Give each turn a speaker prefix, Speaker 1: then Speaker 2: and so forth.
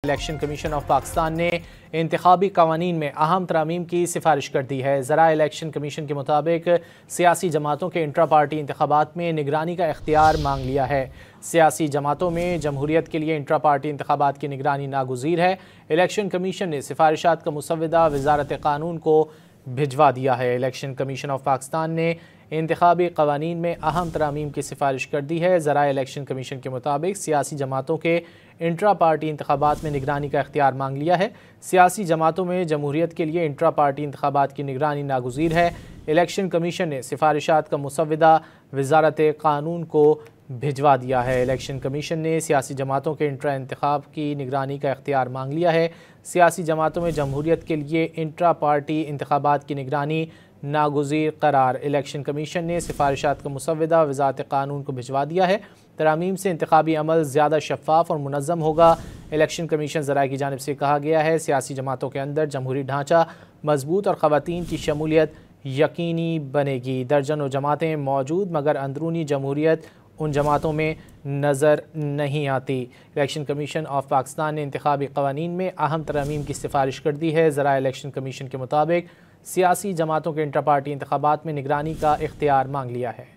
Speaker 1: Election commission of Pakistan ने इंतखाबी कवानीन में अहम तरमीम की सिफारिश कर दी है। ज़राए इलेक्शन कमीशन के मुताबिक सियासी जमातों के इंट्रा पार्टी इंतखाबात में निगरानी का इख्तियार मांग लिया है। सियासी जमातों में जमहूरियत के लिए इंट्रा पार्टी इंतखाबात की निगरानी नागुज़ीर है। इलेक्शन कमीशन ने सिफारिशात का मुसव्वदा वज़ारत क़ानून को भिजवा दिया है। इलेक्शन कमीशन ऑफ पाकिस्तान ने इंतखाबी कवानीन में अहम तरामीम की सिफारिश कर दी है। ज़राए इलेक्शन कमीशन के मुताबिक सियासी जमातों के इंट्रा पार्टी इंतखाबात में निगरानी का इख्तियार मांग लिया है। सियासी जमातों में जमहूरियत के लिए इंट्रा पार्टी इंतखाबात की निगरानी नागुज़ीर है। इलेक्शन कमीशन ने सिफारिशात का मुसव्वदा वज़ारत क़ानून को भिजवा दिया है। इलेक्शन कमीशन ने सियासी जमातों के इंट्रा इंतखाब की निगरानी का इख्तियार मांग लिया है। सियासी जमातों में जमहूरियत के लिए इंट्रा पार्टी इंतखाबात की निगरानी नागुज़ीर करार। इलेक्शन कमीशन ने सिफारिशात का मुसव्वदा वज़ारत क़ानून को भिजवा दिया है। तरामीम से इंतखाबी अमल ज़्यादा शफ़ाफ़ और मुनज़्ज़म होगा। इलेक्शन कमीशन ज़राए की जानिब से कहा गया है सियासी जमातों के अंदर जमहूरी ढांचा मजबूत और ख़वातीन की शमूलियत यकीनी बनेगी। दर्जनों जमातें मौजूद मगर अंदरूनी जमहूरियत उन जमातों में नज़र नहीं आती। इलेक्शन कमीशन ऑफ पाकिस्तान ने इंतखाबी कवानीन में अहम तरमीम की सिफारिश कर दी है। ज़राए इलेक्शन कमीशन के मुताबिक सियासी जमातों के इंटर पार्टी इंतखाबात में निगरानी का इख्तियार मांग लिया है।